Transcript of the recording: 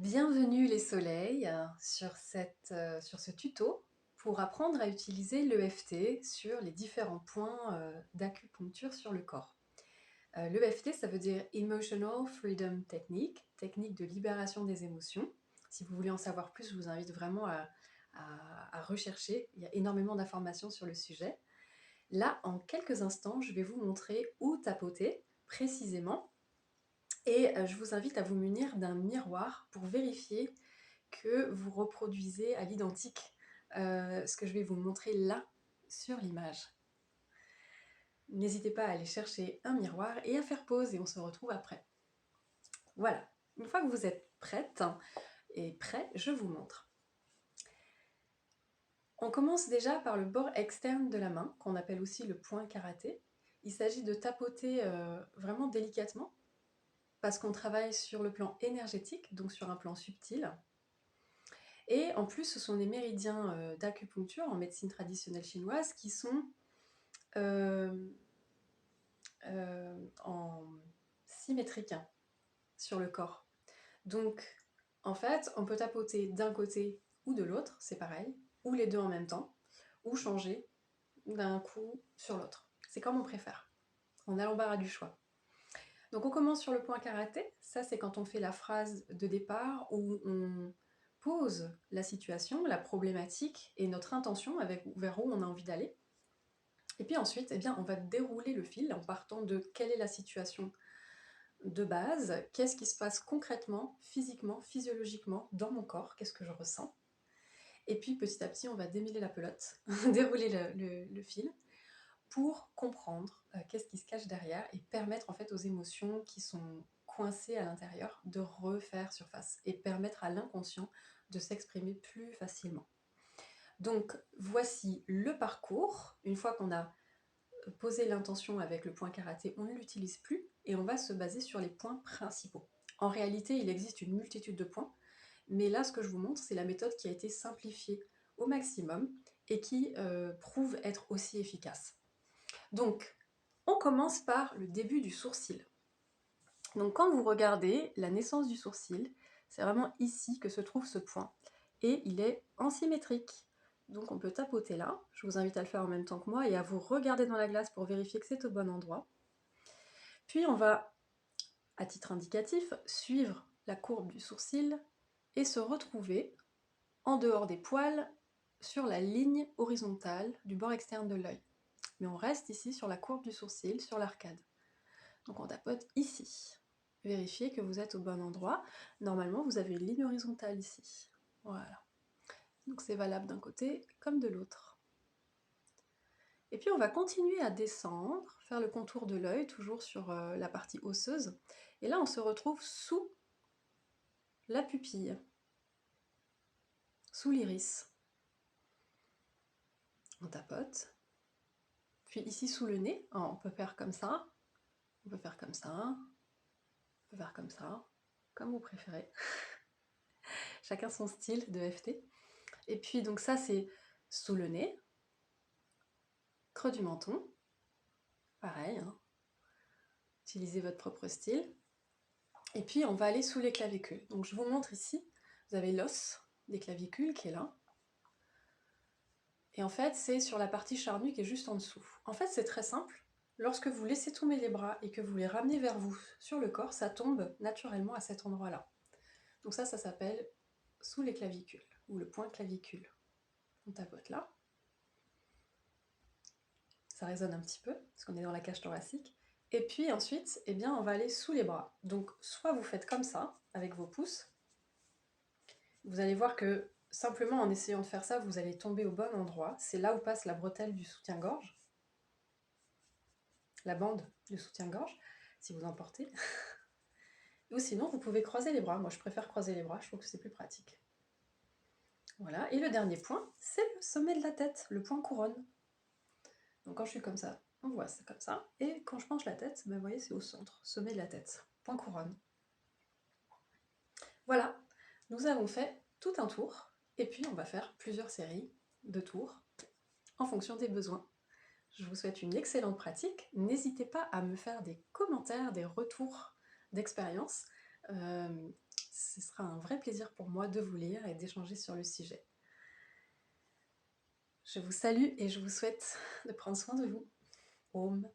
Bienvenue les soleils sur ce tuto pour apprendre à utiliser l'EFT sur les différents points d'acupuncture sur le corps. L'EFT, ça veut dire Emotional Freedom Technique, technique de libération des émotions. Si vous voulez en savoir plus, je vous invite vraiment à rechercher. Il y a énormément d'informations sur le sujet. Là, en quelques instants, je vais vous montrer où tapoter précisément. Et je vous invite à vous munir d'un miroir pour vérifier que vous reproduisez à l'identique ce que je vais vous montrer là sur l'image. N'hésitez pas à aller chercher un miroir et à faire pause et on se retrouve après. Voilà, une fois que vous êtes prête et prêt, je vous montre. On commence déjà par le bord externe de la main, qu'on appelle aussi le point karaté. Il s'agit de tapoter vraiment délicatement, parce qu'on travaille sur le plan énergétique, donc sur un plan subtil. Et en plus, ce sont des méridiens d'acupuncture en médecine traditionnelle chinoise qui sont en symétrique sur le corps. Donc, en fait, on peut tapoter d'un côté ou de l'autre, c'est pareil, ou les deux en même temps, ou changer d'un coup sur l'autre. C'est comme on préfère. On a l'embarras du choix. Donc on commence sur le point karaté. Ça, c'est quand on fait la phrase de départ où on pose la situation, la problématique et notre intention vers où on a envie d'aller. Et puis ensuite, eh bien, on va dérouler le fil en partant de quelle est la situation de base, qu'est-ce qui se passe concrètement, physiquement, physiologiquement dans mon corps, qu'est-ce que je ressens. Et puis petit à petit, on va démêler la pelote, dérouler le fil pour comprendre qu'est-ce qui se cache derrière et permettre en fait aux émotions qui sont coincées à l'intérieur de refaire surface et permettre à l'inconscient de s'exprimer plus facilement. Donc voici le parcours. Une fois qu'on a posé l'intention avec le point karaté, on ne l'utilise plus et on va se baser sur les points principaux. En réalité, il existe une multitude de points, mais là, ce que je vous montre, c'est la méthode qui a été simplifiée au maximum et qui prouve être aussi efficace. Donc, on commence par le début du sourcil. Donc quand vous regardez la naissance du sourcil, c'est vraiment ici que se trouve ce point. Et il est en symétrique. Donc on peut tapoter là. Je vous invite à le faire en même temps que moi et à vous regarder dans la glace pour vérifier que c'est au bon endroit. Puis on va, à titre indicatif, suivre la courbe du sourcil et se retrouver en dehors des poils sur la ligne horizontale du bord externe de l'œil. Mais on reste ici sur la courbe du sourcil, sur l'arcade. Donc on tapote ici. Vérifiez que vous êtes au bon endroit. Normalement, vous avez une ligne horizontale ici. Voilà. Donc c'est valable d'un côté comme de l'autre. Et puis on va continuer à descendre, faire le contour de l'œil, toujours sur la partie osseuse. Et là, on se retrouve sous la pupille, sous l'iris. On tapote. Puis ici, sous le nez, on peut faire comme ça, on peut faire comme ça, on peut faire comme ça, comme vous préférez. Chacun son style de FT. Et puis donc ça c'est sous le nez, creux du menton, pareil, hein. Utilisez votre propre style. Et puis on va aller sous les clavicules. Donc je vous montre ici, vous avez l'os des clavicules qui est là. Et en fait c'est sur la partie charnue qui est juste en dessous. En fait c'est très simple, lorsque vous laissez tomber les bras et que vous les ramenez vers vous sur le corps, ça tombe naturellement à cet endroit-là. Donc ça s'appelle sous les clavicules, ou le point clavicule. On tapote là. Ça résonne un petit peu, parce qu'on est dans la cage thoracique. Et puis ensuite, eh bien, on va aller sous les bras. Donc soit vous faites comme ça, avec vos pouces. Vous allez voir que simplement en essayant de faire ça, vous allez tomber au bon endroit. C'est là où passe la bretelle du soutien-gorge, la bande du soutien-gorge, si vous en portez. Ou sinon, vous pouvez croiser les bras. Moi, je préfère croiser les bras, je trouve que c'est plus pratique. Voilà, et le dernier point, c'est le sommet de la tête, le point couronne. Donc quand je suis comme ça, on voit c'est comme ça. Et quand je penche la tête, ben, vous voyez, c'est au centre, sommet de la tête, point couronne. Voilà, nous avons fait tout un tour, et puis on va faire plusieurs séries de tours en fonction des besoins. Je vous souhaite une excellente pratique. N'hésitez pas à me faire des commentaires, des retours d'expérience. ce sera un vrai plaisir pour moi de vous lire et d'échanger sur le sujet. Je vous salue et je vous souhaite de prendre soin de vous. Om